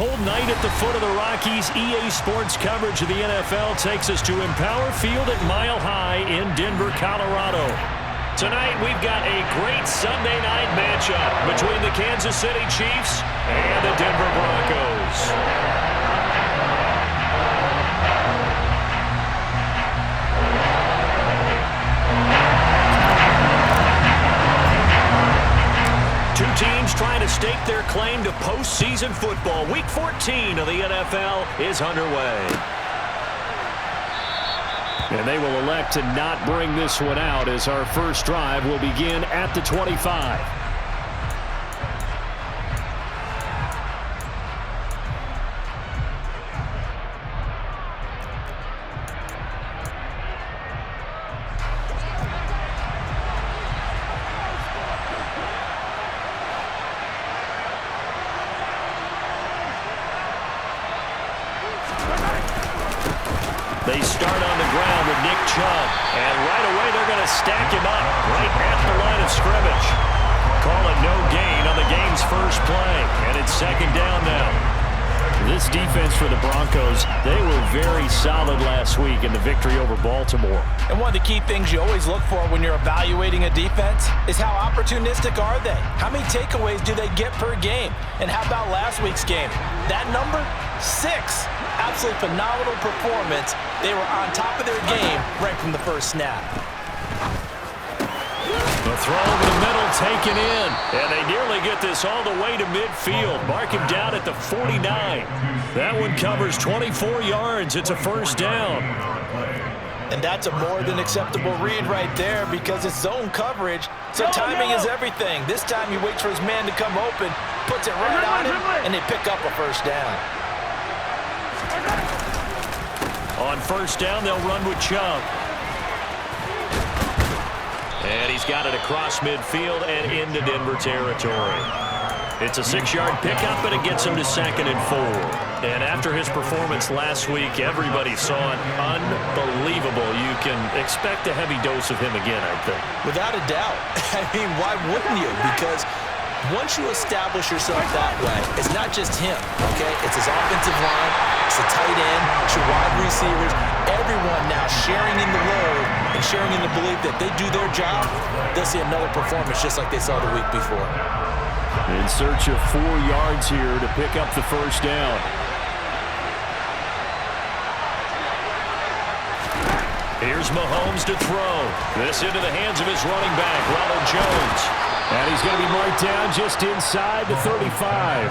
cold night at the foot of the Rockies. EA Sports coverage of the NFL takes us to Empower Field at Mile High in Denver, Colorado. Tonight, we've got a great Sunday night matchup between the Kansas City Chiefs and the Denver Broncos. Two teams trying to stake their claim to postseason football. Week 14 of the NFL is underway. And they will elect to not bring this one out as our first drive will begin at the 25. They start on the ground with Nick Chubb. And right away, they're going to stack him up right at the line of scrimmage. Call it no gain on the game's first play. And it's second down now. This defense for the Broncos, they were very solid last week in the victory over Baltimore. And one of the key things you always look for when you're evaluating a defense is how opportunistic are they? How many takeaways do they get per game? And how about last week's game? That number? 6. Absolutely phenomenal performance. They were on top of their game right from the first snap. The throw over the middle taken in. And they nearly get this all the way to midfield. Mark him down at the 49. That one covers 24 yards. It's a first down. And that's a more than acceptable read right there because it's zone coverage. So timing is everything. This time he waits for his man to come open, puts it right on him, and they pick up a first down. On first down, they'll run with Chubb. And he's got it across midfield and into Denver territory. It's a 6-yard pickup, and it gets him to 2nd and 4. And after his performance last week, everybody saw it unbelievable. You can expect a heavy dose of him again, I think. Without a doubt. I mean, why wouldn't you? Because once you establish yourself that way, it's not just him, okay? It's his offensive line, it's the tight end, it's your wide receivers, everyone now sharing in the load and sharing in the belief that they do their job, they'll see another performance just like they saw the week before. In search of 4 yards here to pick up the first down. Here's Mahomes to throw. This into the hands of his running back, Ronald Jones. And he's going to be marked down just inside the 35.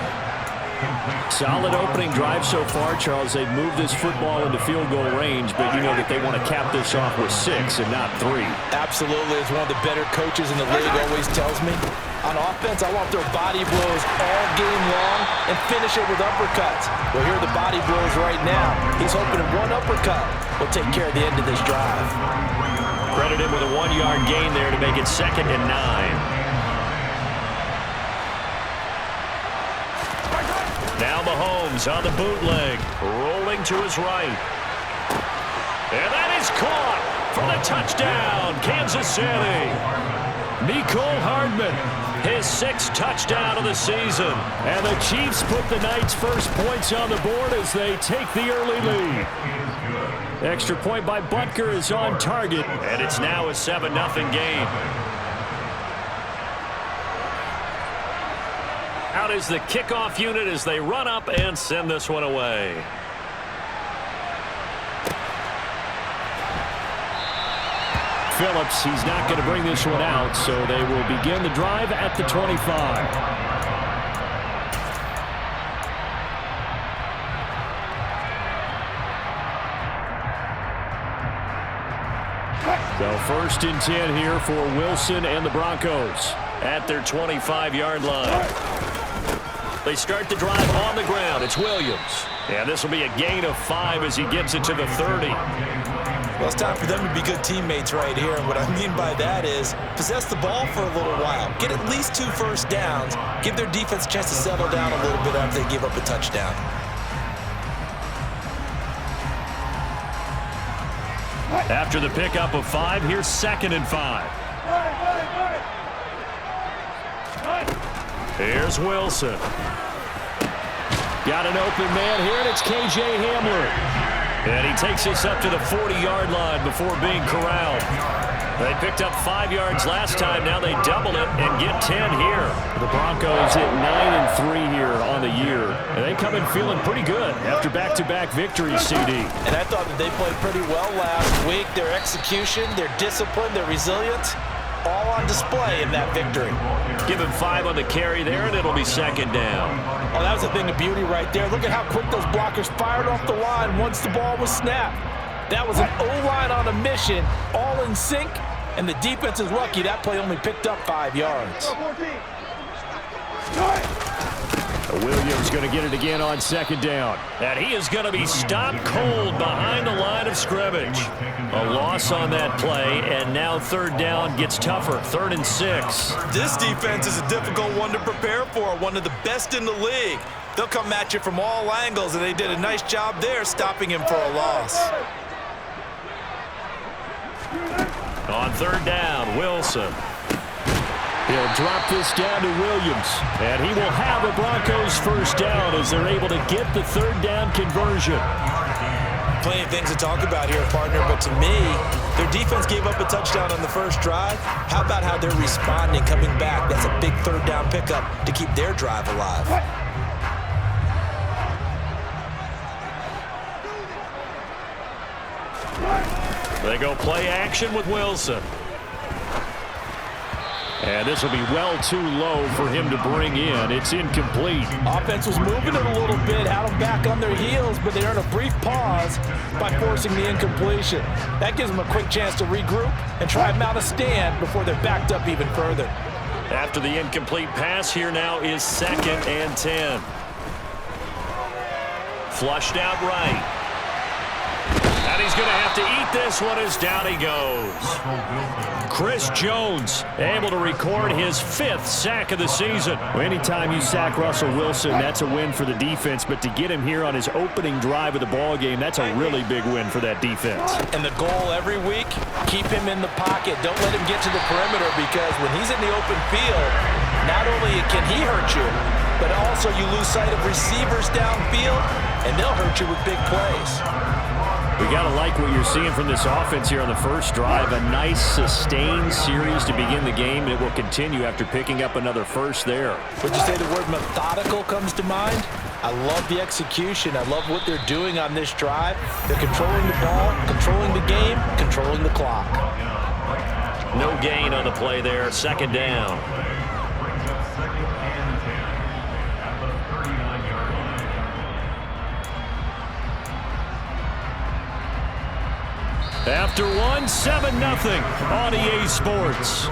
Solid opening drive so far, Charles. They've moved this football into field goal range, but you know that they want to cap this off with 6 and not 3. Absolutely. As one of the better coaches in the league always tells me, on offense, I want their body blows all game long and finish it with uppercuts. Well, here are the body blows right now. He's hoping one uppercut will take care of the end of this drive. Credit him with a 1-yard gain there to make it 2nd and 9. Now Mahomes on the bootleg, rolling to his right. And that is caught for the touchdown, Kansas City. Mecole Hardman, his 6th touchdown of the season. And the Chiefs put the night's first points on the board as they take the early lead. Extra point by Butker is on target, and it's now a 7-0 game. Out is the kickoff unit as they run up and send this one away. Phillips, he's not going to bring this one out, so they will begin the drive at the 25. So 1st and 10 here for Wilson and the Broncos at their 25-yard line. They start the drive on the ground. It's Williams. And this will be a gain of 5 as he gets it to the 30. Well, it's time for them to be good teammates right here. And what I mean by that is possess the ball for a little while. Get at least 2 first downs. Give their defense a chance to settle down a little bit after they give up a touchdown. After the pickup of 5, here's 2nd and 5. Here's Wilson. Got an open man here, and it's K.J. Hamler. And he takes us up to the 40-yard line before being corralled. They picked up 5 yards last time. Now they double it and get 10 here. The Broncos hit 9-3 here on the year. And they come in feeling pretty good after back-to-back victories, CD. And I thought that they played pretty well last week. Their execution, their discipline, their resilience, all on display in that victory. Give him 5 on the carry there, and it'll be second down. Oh, that was a thing of beauty right there. Look at how quick those blockers fired off the line once the ball was snapped. That was an O-line on a mission, all in sync, and the defense is lucky that play only picked up 5 yards. Williams going to get it again on second down. And he is going to be stopped cold behind the line of scrimmage. A loss on that play, and now third down gets tougher. 3rd and 6. This defense is a difficult one to prepare for, one of the best in the league. They'll come at you from all angles, and they did a nice job there stopping him for a loss. On third down, Wilson. He'll drop this down to Williams, and he will have the Broncos first down as they're able to get the third down conversion. Plenty of things to talk about here, partner, but to me, their defense gave up a touchdown on the first drive. How about how they're responding, coming back? That's a big third down pickup to keep their drive alive. They go play action with Wilson. And this will be well too low for him to bring in. It's incomplete. Offense was moving it a little bit, had them back on their heels, but they earned a brief pause by forcing the incompletion. That gives them a quick chance to regroup and try and mount a stand before they're backed up even further. After the incomplete pass, here now is 2nd and 10. Flushed out right. And he's going to have to eat this one as down he goes. Chris Jones able to record his 5th sack of the season. Well, anytime you sack Russell Wilson, that's a win for the defense. But to get him here on his opening drive of the ball game, that's a really big win for that defense. And the goal every week, keep him in the pocket. Don't let him get to the perimeter, because when he's in the open field, not only can he hurt you, but also you lose sight of receivers downfield, and they'll hurt you with big plays. We got to like what you're seeing from this offense here on the first drive. A nice, sustained series to begin the game, and it will continue after picking up another first there. Would you say the word methodical comes to mind? I love the execution. I love what they're doing on this drive. They're controlling the ball, controlling the game, controlling the clock. No gain on the play there. 2nd down. After one, 7-0 on EA Sports.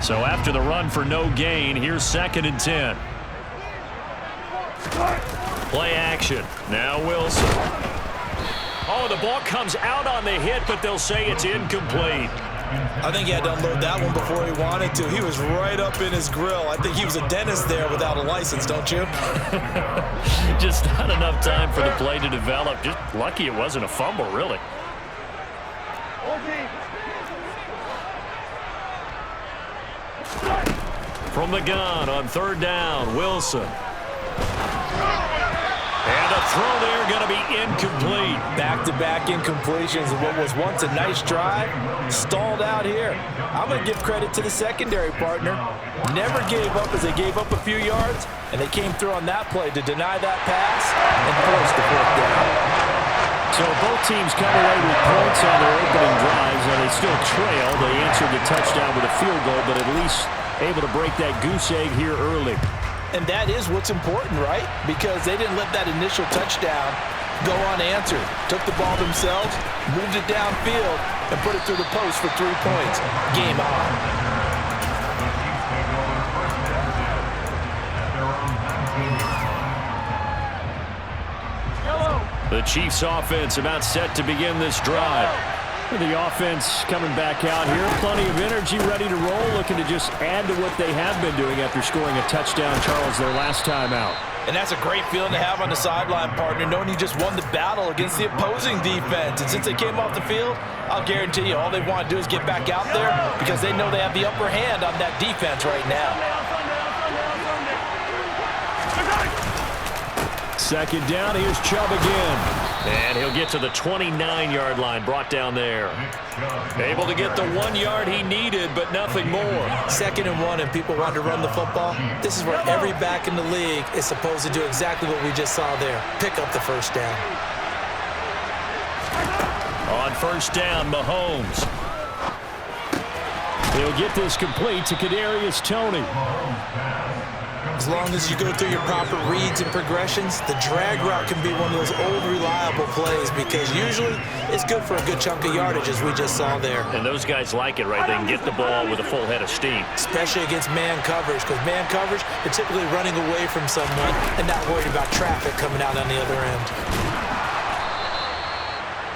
So after the run for no gain, here's 2nd and 10. Play action. Now Wilson. Oh, the ball comes out on the hit, but they'll say it's incomplete. I think he had to unload that one before he wanted to. He was right up in his grill. I think he was a dentist there without a license, don't you? Just not enough time for the play to develop. Just lucky it wasn't a fumble, really. From the gun on 3rd down, Wilson. And a throw there going to be incomplete. Back-to-back incompletions of what was once a nice drive, stalled out here. I'm going to give credit to the secondary partner. Never gave up as they gave up a few yards, and they came through on that play to deny that pass and force the 4th down. So both teams come away with points on their opening drives, and they still trail. They answered the touchdown with a field goal, but at least able to break that goose egg here early. And that is what's important, right? Because they didn't let that initial touchdown go unanswered. Took the ball themselves, moved it downfield, and put it through the post for 3 points. Game on. The Chiefs offense about set to begin this drive. The offense coming back out here. Plenty of energy, ready to roll, looking to just add to what they have been doing after scoring a touchdown, Charles, their last time out. And that's a great feeling to have on the sideline, partner, knowing you just won the battle against the opposing defense. And since they came off the field, I'll guarantee you all they want to do is get back out there because they know they have the upper hand on that defense right now. Second down, here's Chubb again. And he'll get to the 29-yard line, brought down there. Able to get the 1 yard he needed, but nothing more. 2nd and 1, and people want to run the football. This is where every back in the league is supposed to do exactly what we just saw there. Pick up the first down. On first down, Mahomes. He'll get this complete to Kadarius Toney. As long as you go through your proper reads and progressions, the drag route can be one of those old reliable plays because usually it's good for a good chunk of yardage as we just saw there. And those guys like it, right? They can get the ball with a full head of steam. Especially against man coverage because man coverage, they're typically running away from someone and not worried about traffic coming out on the other end.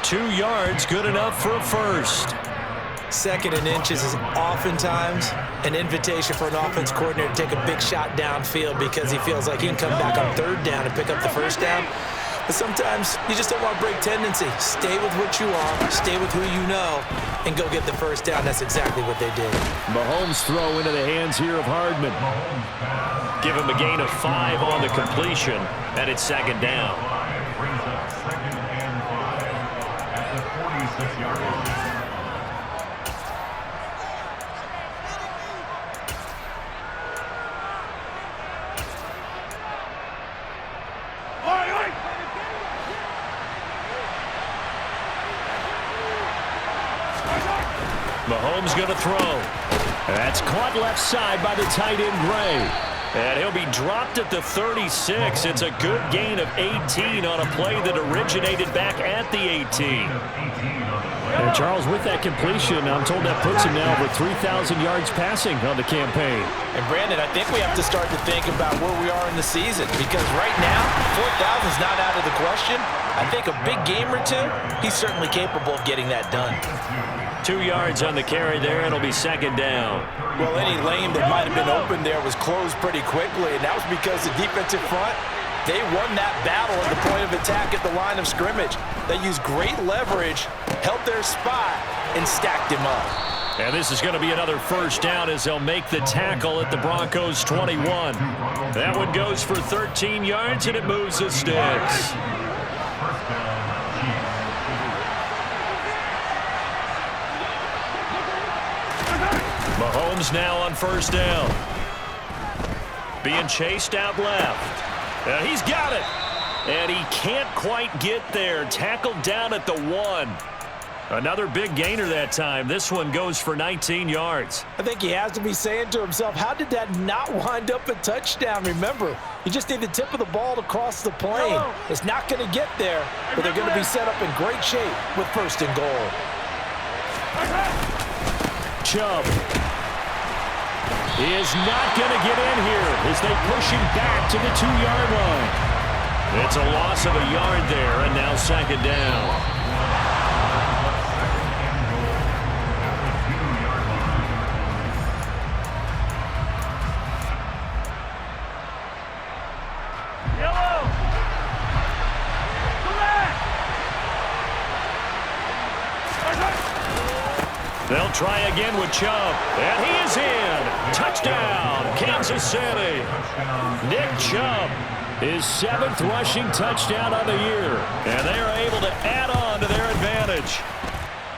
2 yards, good enough for a first. 2nd and inches is oftentimes an invitation for an offense coordinator to take a big shot downfield because he feels like he can come back on 3rd down and pick up the first down. But sometimes you just don't want to break tendency. Stay with what you are, stay with who you know, and go get the first down. That's exactly what they did. Mahomes throw into the hands here of Hardman. Give him a gain of 5 on the completion, and it's 2nd down. Mahomes going to throw. That's caught left side by the tight end, Gray. And he'll be dropped at the 36. It's a good gain of 18 on a play that originated back at the 18. And Charles, with that completion, I'm told that puts him now over 3,000 yards passing on the campaign. And Brandon, I think we have to start to think about where we are in the season because right now, 4,000 is not out of the question. I think a big game or two, he's certainly capable of getting that done. 2 yards on the carry there, and it'll be 2nd down. Well, any lane that might have been open there was closed pretty quickly, and that was because the defensive front, they won that battle at the point of attack at the line of scrimmage. They used great leverage, held their spot, and stacked him up. And this is going to be another first down as they'll make the tackle at the Broncos' 21. That one goes for 13 yards, and it moves the sticks. Mahomes now on first down. Being chased out left. And he's got it. And he can't quite get there. Tackled down at the 1. Another big gainer that time. This one goes for 19 yards. I think he has to be saying to himself, how did that not wind up a touchdown? Remember, you just need the tip of the ball to cross the plane. It's not going to get there, but they're going to be set up in great shape with 1st and goal. Chubb. He is not going to get in here as they push him back to the 2-yard line. It's a loss of a yard there, and now 2nd down. They'll try again with Chubb, and he is in. Touchdown, Kansas City. Nick Chubb, his 7th rushing touchdown on the year, and they are able to add on to their advantage.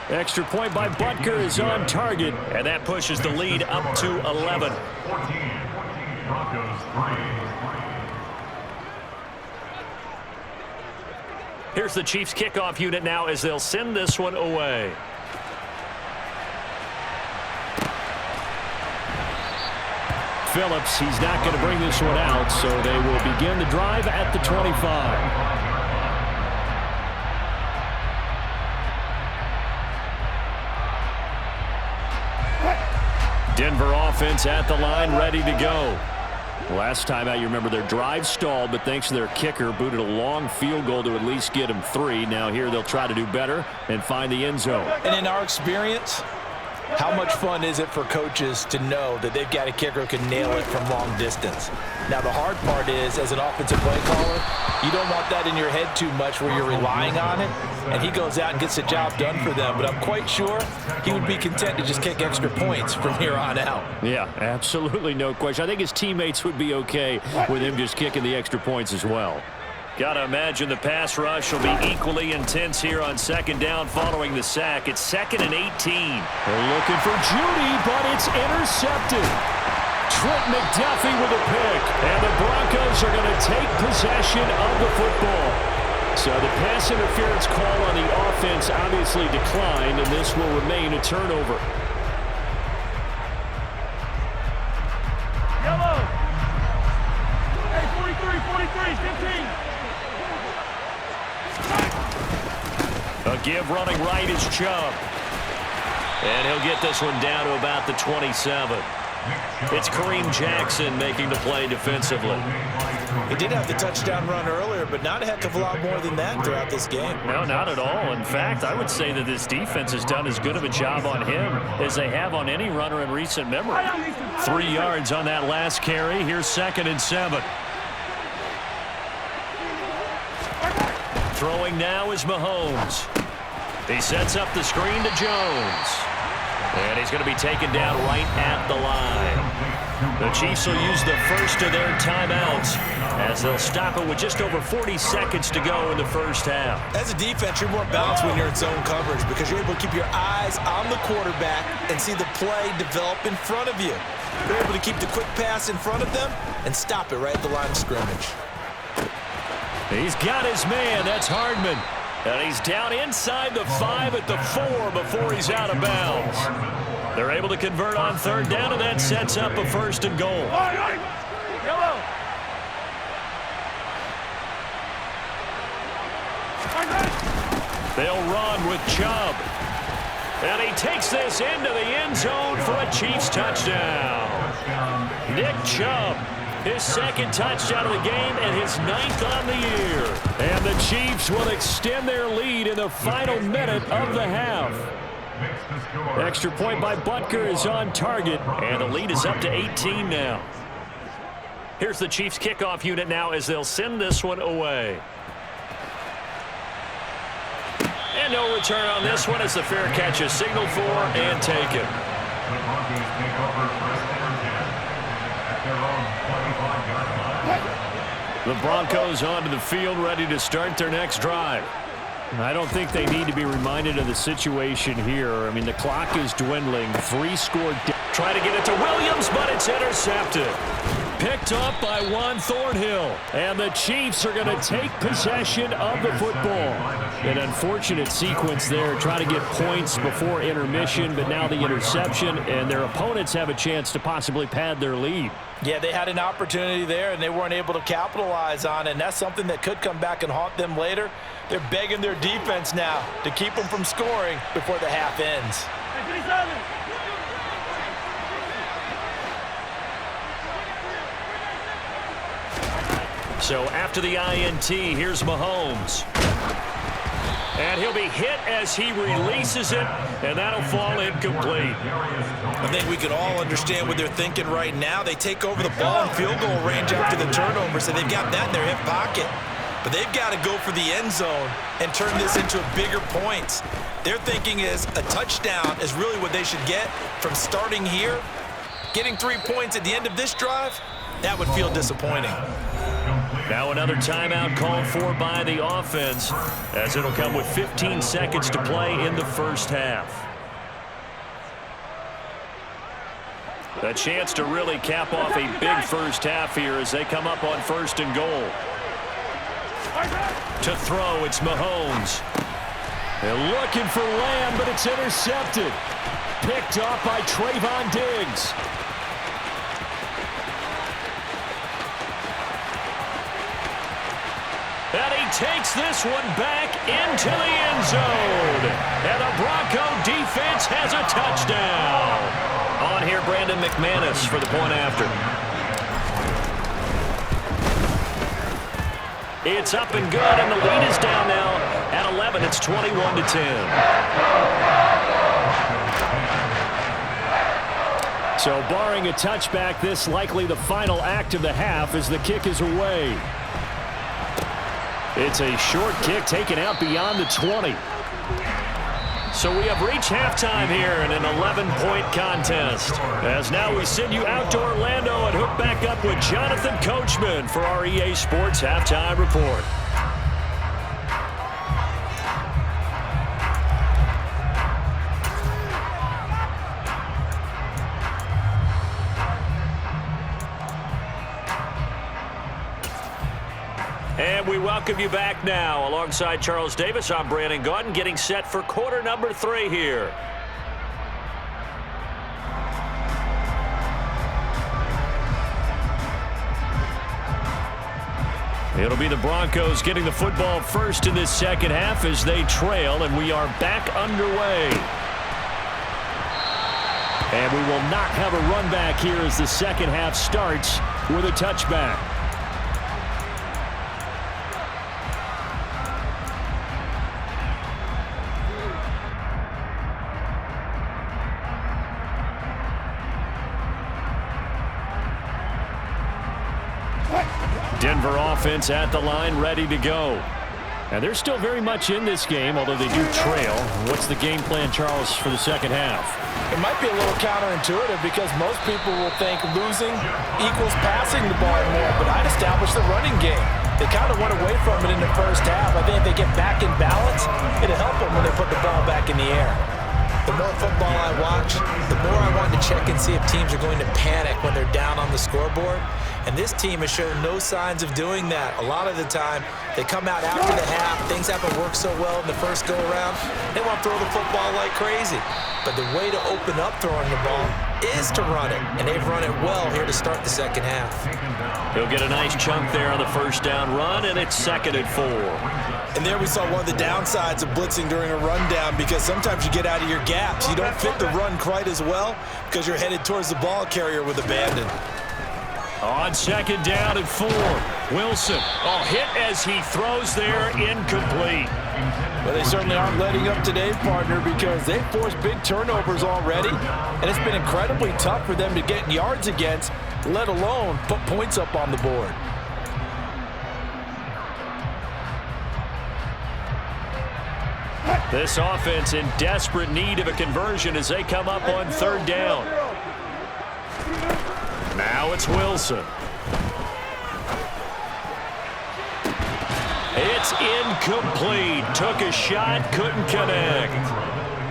Extra point by Butker is on target, and that pushes the lead up to 11. Here's the Chiefs kickoff unit now as they'll send this one away. Phillips, he's not going to bring this one out, so they will begin the drive at the 25. Denver offense at the line, ready to go. Last time out, you remember their drive stalled, but thanks to their kicker, booted a long field goal to at least get them 3. Now here they'll try to do better and find the end zone. And in our experience, how much fun is it for coaches to know that they've got a kicker who can nail it from long distance? Now, the hard part is, as an offensive play caller, you don't want that in your head too much where you're relying on it, and he goes out and gets the job done for them. But I'm quite sure he would be content to just kick extra points from here on out. Yeah, absolutely no question. I think his teammates would be okay with him just kicking the extra points as well. Got to imagine the pass rush will be equally intense here on second down following the sack. It's 2nd and 18. They're looking for Judy, but it's intercepted. Trent McDuffie with a pick, and the Broncos are going to take possession of the football. So the pass interference call on the offense obviously declined, and this will remain a turnover. Yellow. Hey, 43, 15. A give running right is Chubb. And he'll get this one down to about the 27. It's Kareem Jackson making the play defensively. He did have the touchdown run earlier, but not a heck of a lot more than that throughout this game. No, not at all. In fact, I would say that this defense has done as good of a job on him as they have on any runner in recent memory. 3 yards on that last carry. Here's 2nd and 7. Throwing now is Mahomes. He sets up the screen to Jones. And he's going to be taken down right at the line. The Chiefs will use the first of their timeouts as they'll stop it with just over 40 seconds to go in the first half. As a defense, you're more balanced when you're in zone coverage because you're able to keep your eyes on the quarterback and see the play develop in front of you. You're able to keep the quick pass in front of them and stop it right at the line of scrimmage. He's got his man. That's Hardman. And he's down inside the 5 at the 4 before he's out of bounds. They're able to convert on 3rd down, and that sets up a 1st and goal. Yellow. They'll run with Chubb. And he takes this into the end zone for a Chiefs touchdown. Nick Chubb. His 2nd touchdown of the game and his 9th on the year. And the Chiefs will extend their lead in the final minute of the half. Extra point by Butker is on target, and the lead is up to 18 now. Here's the Chiefs kickoff unit now as they'll send this one away. And no return on this one as the fair catch is signaled for and taken. The Broncos onto the field, ready to start their next drive. I don't think they need to be reminded of the situation here. I mean, the clock is dwindling. 3 scored. Try to get it to Williams, but it's intercepted. Picked up by Juan Thornhill. And the Chiefs are going to take possession of the football. An unfortunate sequence there. Trying to get points before intermission, but now the interception, and their opponents have a chance to possibly pad their lead. Yeah, they had an opportunity there, and they weren't able to capitalize on it, and that's something that could come back and haunt them later. They're begging their defense now to keep them from scoring before the half ends. So after the INT, here's Mahomes. And he'll be hit as he releases it, and that'll fall incomplete. I think we can all understand what they're thinking right now. They take over the ball in field goal range after the turnover, so they've got that in their hip pocket. But they've got to go for the end zone and turn this into a bigger points. Their thinking is a touchdown is really what they should get from starting here. Getting 3 points at the end of this drive, that would feel disappointing. Now another timeout called for by the offense, as it'll come with 15 seconds to play in the first half. A chance to really cap off a big first half here as they come up on 1st and goal. To throw, it's Mahomes. They're looking for Lamb, but it's intercepted. Picked off by Trayvon Diggs. And he takes this one back into the end zone. And the Bronco defense has a touchdown. On here, Brandon McManus for the point after. It's up and good, and the lead is down now at 11. It's 21-10. So barring a touchback, this likely the final act of the half as the kick is away. It's a short kick taken out beyond the 20. So we have reached halftime here in an 11-point contest. As now we send you out to Orlando and hook back up with Jonathan Coachman for our EA Sports Halftime Report. And we welcome you back now. Alongside Charles Davis, I'm Brandon Gaudin, getting set for quarter number 3 here. It'll be the Broncos getting the football first in this second half as they trail, and we are back underway. And we will not have a run back here as the second half starts with a touchback. Denver offense at the line, ready to go. And they're still very much in this game, although they do trail. What's the game plan, Charles, for the second half? It might be a little counterintuitive because most people will think losing equals passing the ball more, but I'd establish the running game. They kind of went away from it in the first half. I think if they get back in balance, it'll help them when they put the ball back in the air. The more football I watch, the more I want to check and see if teams are going to panic when they're down on the scoreboard. And this team has shown no signs of doing that. A lot of the time, they come out after the half. Things haven't worked so well in the first go-around. They want to throw the football like crazy. But the way to open up throwing the ball is to run it. And they've run it well here to start the second half. He'll get a nice chunk there on the first down run, and it's 2nd and 4. And there we saw one of the downsides of blitzing during a rundown because sometimes you get out of your gaps. You don't fit the run quite as well because you're headed towards the ball carrier with abandon. On 2nd down and 4, Wilson. Hit as he throws there, incomplete. Well, they certainly aren't letting up today, partner, because they've forced big turnovers already, and it's been incredibly tough for them to get yards against, let alone put points up on the board. This offense in desperate need of a conversion as they come up on 3rd down. Now it's Wilson. It's incomplete. Took a shot, couldn't connect.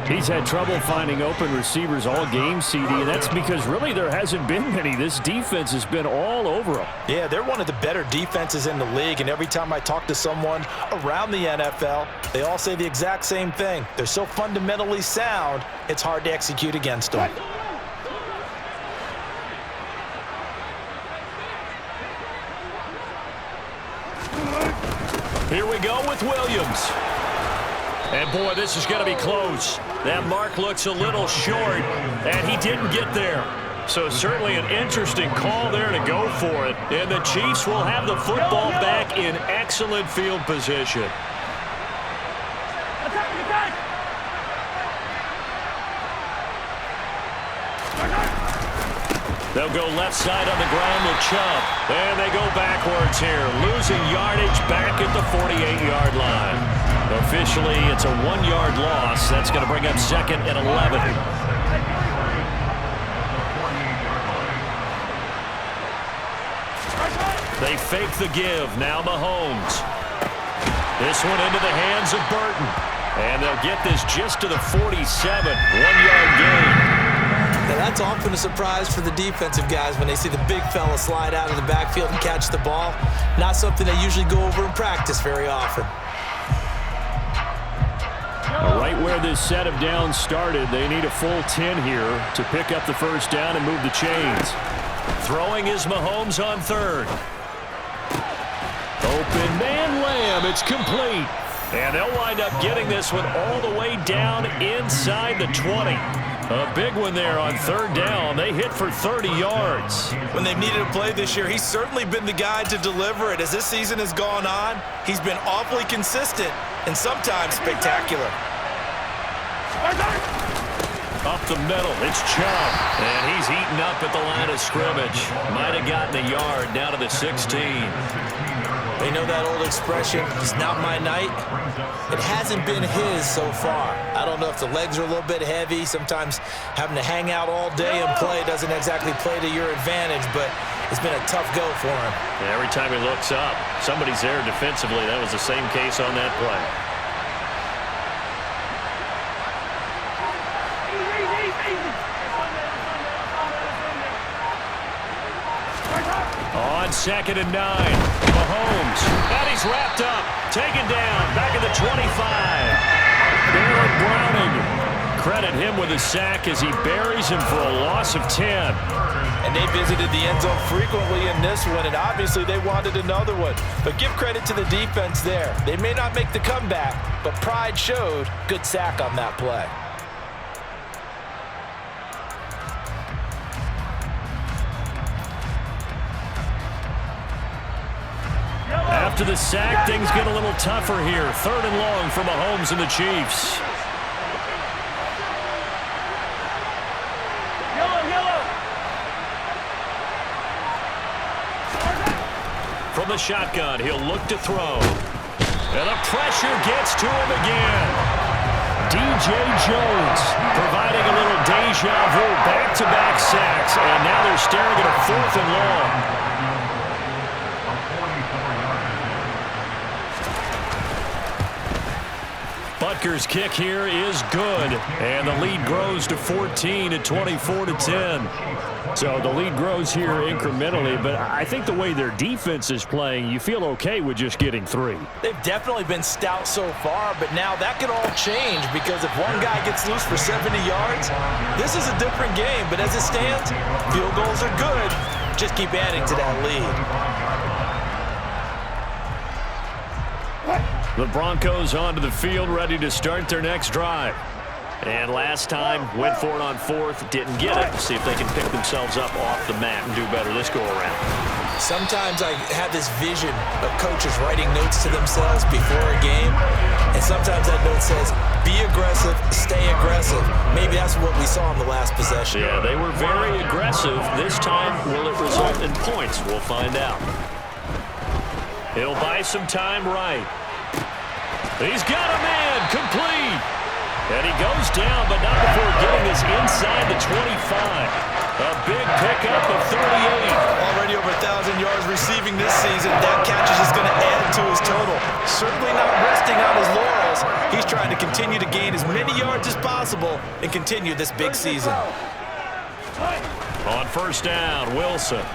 He's had trouble finding open receivers all game, CD, and that's because really there hasn't been many. This defense has been all over them. Yeah, they're one of the better defenses in the league, and every time I talk to someone around the NFL, they all say the exact same thing. They're so fundamentally sound, it's hard to execute against them. Here we go with Williams. And boy, this is going to be close. That mark looks a little short, and he didn't get there. So certainly an interesting call there to go for it. And the Chiefs will have the football back in excellent field position. They'll go left side on the ground with Chubb. And they go backwards here, losing yardage back at the 48-yard line. Officially, it's a 1-yard loss. That's going to bring up 2nd and 11. They fake the give. Now Mahomes. This one into the hands of Burton. And they'll get this just to the 47. 1-yard gain. Now that's often a surprise for the defensive guys when they see the big fella slide out of the backfield and catch the ball. Not something they usually go over in practice very often. Right where this set of downs started, they need a full 10 here to pick up the first down and move the chains. Throwing is Mahomes on 3rd. Open man Lamb, it's complete. And they'll wind up getting this one all the way down inside the 20. A big one there on third down. They hit for 30 yards. When they've needed a play this year, he's certainly been the guy to deliver it. As this season has gone on, he's been awfully consistent and sometimes spectacular. Up the middle, it's Chubb. And he's eaten up at the line of scrimmage. Might have gotten a yard down to the 16. They know that old expression, it's not my night. It hasn't been his so far. I don't know if the legs are a little bit heavy. Sometimes having to hang out all day and play doesn't exactly play to your advantage, but it's been a tough go for him. Yeah, every time he looks up, somebody's there defensively. That was the same case on that play. On 2nd and 9, Mahomes, and he's wrapped up, taken down, back at the 25. Baron Browning, credit him with a sack as he buries him for a loss of 10. And they visited the end zone frequently in this one, and obviously they wanted another one. But give credit to the defense there. They may not make the comeback, but pride showed. Good sack on that play. After the sack, things get a little tougher here. 3rd and long for Mahomes and the Chiefs. Yellow. From the shotgun, he'll look to throw. And the pressure gets to him again. DJ Jones providing a little deja vu, back-to-back sacks, and now they're staring at a 4th and long. Butker's kick here is good, and the lead grows to 14 at 24-10. So the lead grows here incrementally, but I think the way their defense is playing, you feel okay with just getting 3. They've definitely been stout so far, but now that could all change because if one guy gets loose for 70 yards, this is a different game. But as it stands, field goals are good. Just keep adding to that lead. The Broncos onto the field, ready to start their next drive. And last time, went for it on 4th, didn't get it. See if they can pick themselves up off the mat and do better this go-around. Sometimes I have this vision of coaches writing notes to themselves before a game, and sometimes that note says, be aggressive, stay aggressive. Maybe that's what we saw in the last possession. Yeah, they were very aggressive. This time, will it result in points? We'll find out. He'll buy some time right. He's got a man, complete. And he goes down, but not before getting this inside the 25. A big pickup of 38. Already over 1,000 yards receiving this season. That catch is just going to add to his total. Certainly not resting on his laurels. He's trying to continue to gain as many yards as possible and continue this big season. On 1st down, Wilson.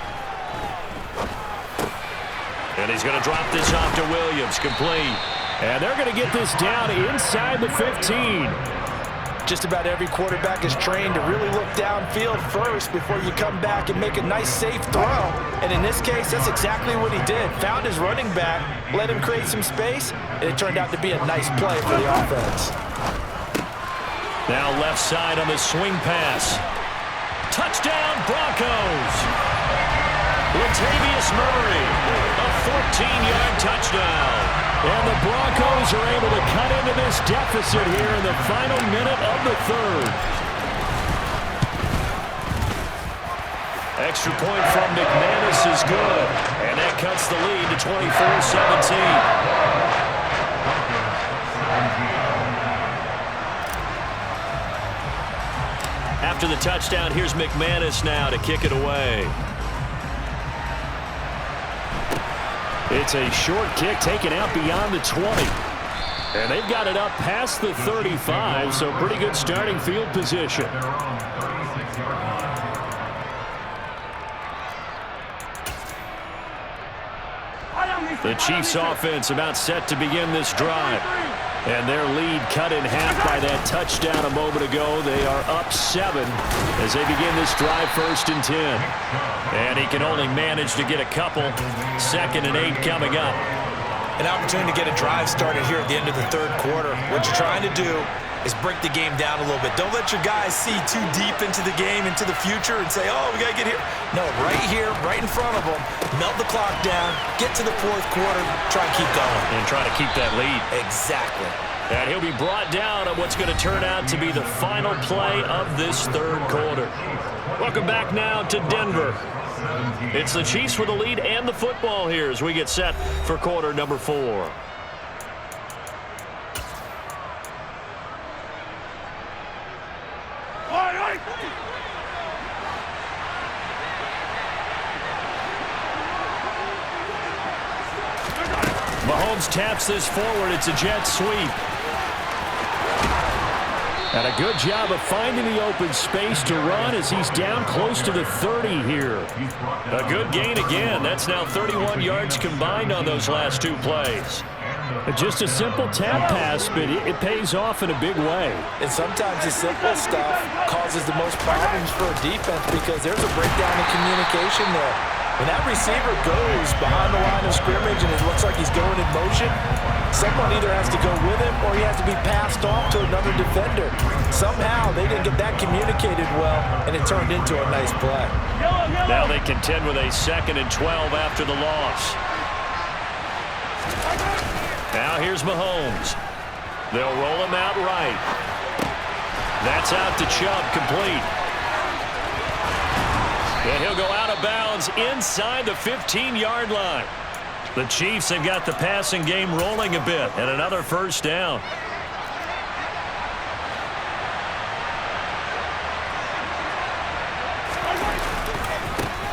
And he's going to drop this off to Williams, complete. And they're going to get this down inside the 15. Just about every quarterback is trained to really look downfield first before you come back and make a nice, safe throw. And in this case, that's exactly what he did. Found his running back, let him create some space, and it turned out to be a nice play for the offense. Now left side on the swing pass. Touchdown, Broncos. Latavius Murray, a 14-yard touchdown. And the Broncos are able to cut into this deficit here in the final minute of the 3rd. Extra point from McManus is good. And that cuts the lead to 24-17. After the touchdown, here's McManus now to kick it away. It's a short kick taken out beyond the 20. And they've got it up past the 35, so pretty good starting field position. The Chiefs offense about set to begin this drive. And their lead cut in half by that touchdown a moment ago. They are up 7 as they begin this drive 1st and 10. And he can only manage to get a couple. 2nd and 8 coming up. An opportunity to get a drive started here at the end of the 3rd quarter. What you're trying to do is break the game down a little bit. Don't let your guys see too deep into the game, into the future, and say, oh, we got to get here. No, right here, right in front of them, melt the clock down, get to the fourth quarter, try and keep going. And try to keep that lead. Exactly. And he'll be brought down on what's going to turn out to be the final play of this third quarter. Welcome back now to Denver. It's the Chiefs with the lead and the football here as we get set for quarter number 4. Mahomes taps this forward. It's a jet sweep. And a good job of finding the open space to run as he's down close to the 30 here. A good gain again. That's now 31 yards combined on those last 2 plays. Just a simple tap pass, but it pays off in a big way. And sometimes the simple stuff causes the most problems for a defense because there's a breakdown in communication there. When that receiver goes behind the line of scrimmage and it looks like he's going in motion, someone either has to go with him or he has to be passed off to another defender. Somehow they didn't get that communicated well, and it turned into a nice play. Now they contend with a 2nd and 12 after the loss. Now here's Mahomes. They'll roll him out right. That's out to Chubb, complete. And he'll go out of bounds inside the 15-yard line. The Chiefs have got the passing game rolling a bit, and another first down.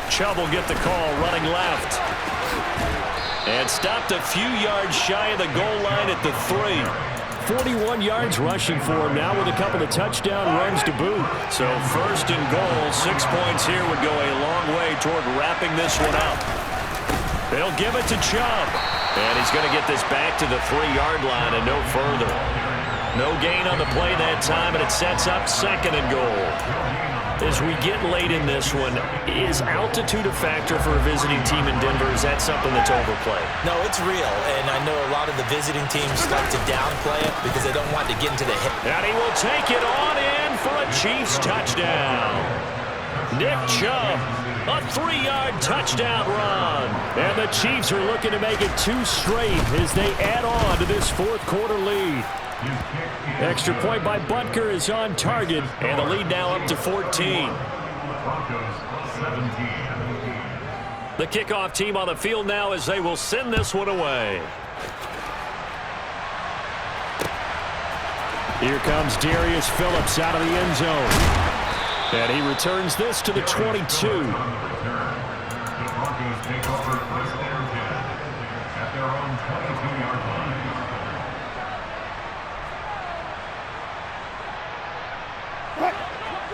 Chubb will get the call running left. And stopped a few yards shy of the goal line at the 3. 41 yards rushing for him now with a couple of touchdown runs to boot. So 1st and goal, 6 points here would go a long way toward wrapping this one up. They'll give it to Chubb. And he's going to get this back to the 3-yard line and no further. No gain on the play that time, and it sets up 2nd and goal. As we get late in this one, is altitude a factor for a visiting team in Denver? Is that something that's overplayed? No, it's real, and I know a lot of the visiting teams like to downplay it because they don't want to get into the hit. And he will take it on in for a Chiefs touchdown. Nick Chubb, a 3-yard touchdown run. And the Chiefs are looking to make it 2 straight as they add on to this fourth quarter lead. Extra point by Butker is on target, and the lead now up to 14. The kickoff team on the field now as they will send this one away. Here comes Darius Phillips out of the end zone. And he returns this to the 22.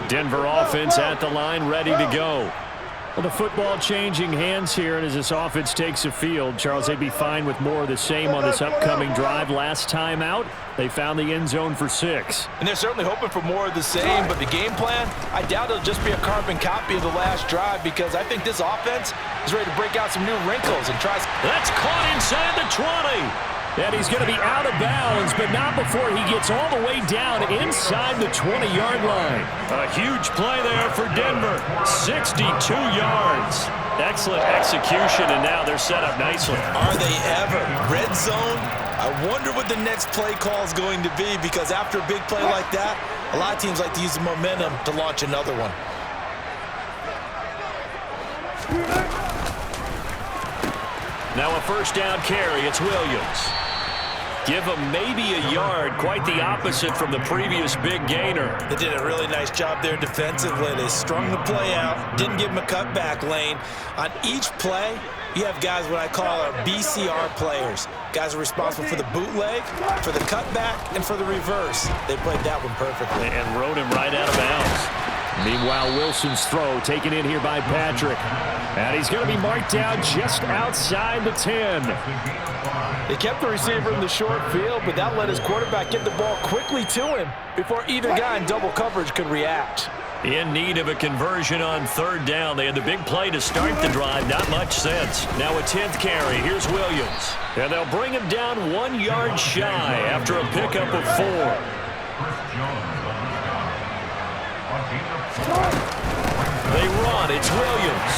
Denver offense at the line, ready to go. Well, the football changing hands here, and as this offense takes the field, Charles, they'd be fine with more of the same on this upcoming drive. Last time out, they found the end zone for 6. And they're certainly hoping for more of the same, but the game plan, I doubt it'll just be a carbon copy of the last drive because I think this offense is ready to break out some new wrinkles and try. That's caught inside the 20. And he's going to be out of bounds, but not before he gets all the way down inside the 20-yard line. A huge play there for Denver. 62 yards. Excellent execution, and now they're set up nicely. Are they ever? Red zone? I wonder what the next play call is going to be because after a big play like that, a lot of teams like to use the momentum to launch another one. Now a first down carry. It's Williams. Give him maybe a yard, quite the opposite from the previous big gainer. They did a really nice job there defensively. They strung the play out, didn't give him a cutback lane. On each play, you have guys what I call our BCR players. Guys are responsible for the bootleg, for the cutback, and for the reverse. They played that one perfectly. And rode him right out of bounds. Meanwhile, Wilson's throw taken in here by Patrick. And he's going to be marked down just outside the 10. They kept the receiver in the short field, but that let his quarterback get the ball quickly to him before either guy in double coverage could react. In need of a conversion on 3rd down. They had the big play to start the drive. Not much sense. Now a 10th carry. Here's Williams. And they'll bring him down 1 yard shy after a pickup of 4. They run. It's Williams.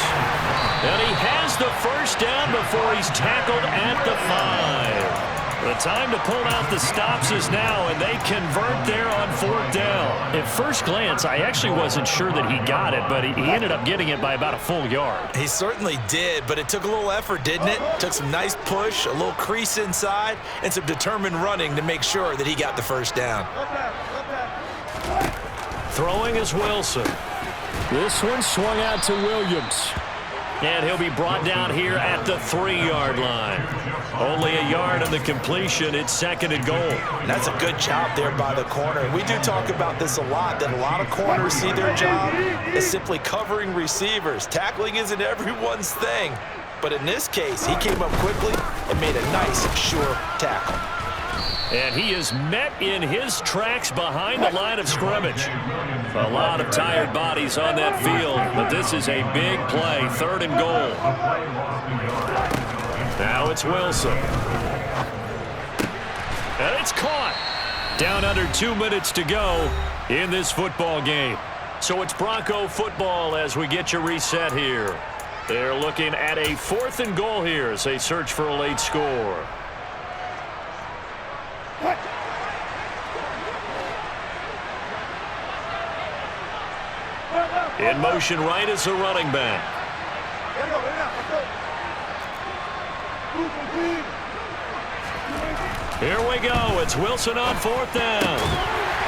And he has the first down before he's tackled at the 5. The time to pull out the stops is now, and they convert there on 4th down. At first glance, I actually wasn't sure that he got it, but he ended up getting it by about a full yard. He certainly did, but it took a little effort, didn't it? Took some nice push, a little crease inside, and some determined running to make sure that he got the first down. Throwing is Wilson. This one swung out to Williams. And he'll be brought down here at the 3-yard line. Only a yard on the completion. It's 2nd and goal. That's a good job there by the corner. And we do talk about this a lot, that a lot of corners see their job as simply covering receivers. Tackling isn't everyone's thing. But in this case, he came up quickly and made a nice, sure tackle. And he is met in his tracks behind the line of scrimmage. A lot of tired bodies on that field, but this is a big play, 3rd and goal. Now it's Wilson. And it's caught. Down under 2 minutes to go in this football game. So it's Bronco football as we get you reset here. They're looking at a 4th and goal here as they search for a late score. In motion right is the running back. Here we go. It's Wilson on 4th down.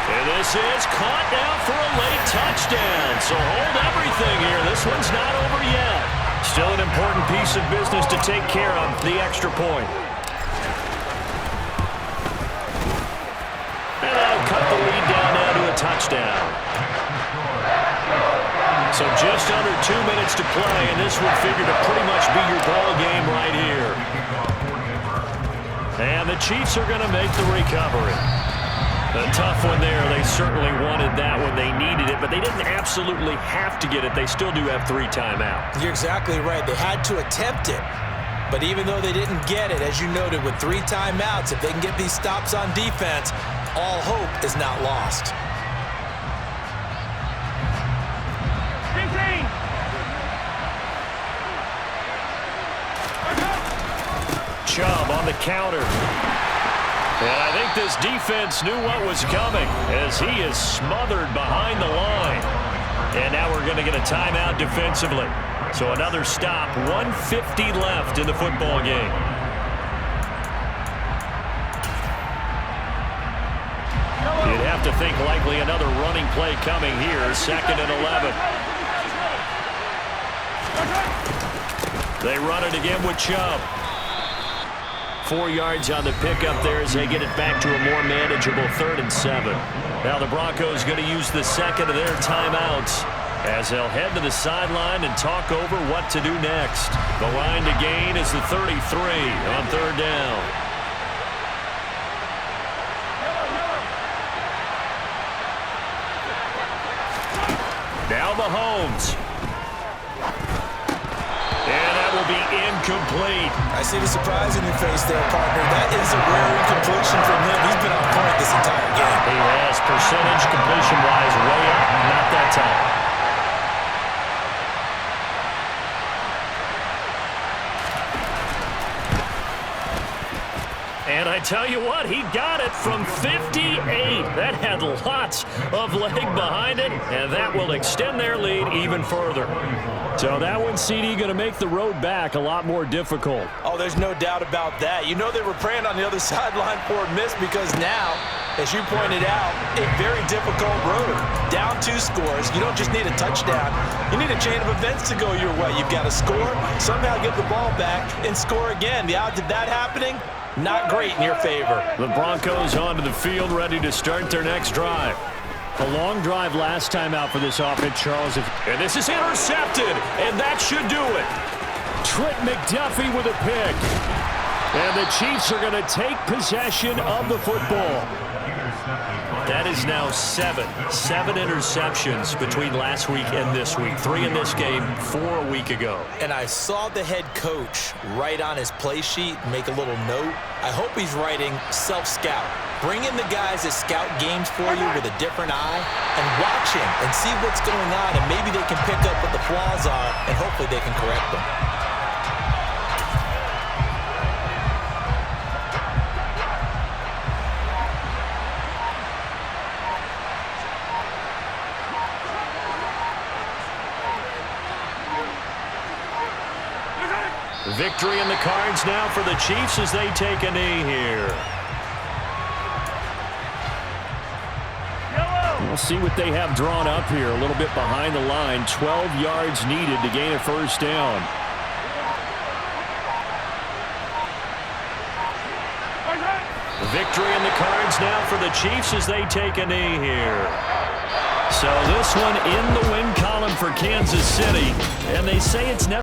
And this is caught down for a late touchdown. So hold everything here. This one's not over yet. Still an important piece of business to take care of, the extra point. And that'll cut the lead down now to a touchdown. So just under 2 minutes to play, and this would figure to pretty much be your ball game right here. And the Chiefs are going to make the recovery. A tough one there. They certainly wanted that when they needed it, but they didn't absolutely have to get it. They still do have 3 timeouts. You're exactly right. They had to attempt it. But even though they didn't get it, as you noted, with 3 timeouts, if they can get these stops on defense, all hope is not lost. Chubb on the counter. And I think this defense knew what was coming as he is smothered behind the line. And now we're going to get a timeout defensively. So another stop, 1:50 left in the football game. You'd have to think likely another running play coming here, 2nd and 11. They run it again with Chubb. 4 yards on the pickup there as they get it back to a more manageable 3rd and 7. Now the Broncos going to use the 2nd of their timeouts as they'll head to the sideline and talk over what to do next. The line to gain is the 33 on 3rd down. Now Mahomes. And that will be incomplete. I see the surprise in your face there, partner. That is a rare incompletion from him. He's been on point this entire game. He has percentage completion-wise way up, not that time. And I tell you what, he got it from 58. That had lots of leg behind it, and that will extend their lead even further. So that one, CD, going to make the road back a lot more difficult. Oh, there's no doubt about that. You know they were praying on the other sideline for a miss because now, as you pointed out, a very difficult road. Down 2 scores. You don't just need a touchdown. You need a chain of events to go your way. You've got to score, somehow get the ball back, and score again. The odds of that happening, not great in your favor. The Broncos onto the field, ready to start their next drive. A long drive last time out for this offense, Charles. And this is intercepted, and that should do it. Trent McDuffie with a pick. And the Chiefs are going to take possession of the football. That is now seven interceptions between last week and this week. 3 in this game, 4 a week ago. And I saw the head coach write on his play sheet, make a little note. I hope he's writing self-scout. Bring in the guys that scout games for you with a different eye and watch him and see what's going on, and maybe they can pick up what the flaws are, and hopefully they can correct them. Victory in the cards now for the Chiefs as they take a knee here. We'll see what they have drawn up here. A little bit behind the line. 12 yards needed to gain a first down. Victory in the cards now for the Chiefs as they take a knee here. So this one in the win column for Kansas City. And they say it's never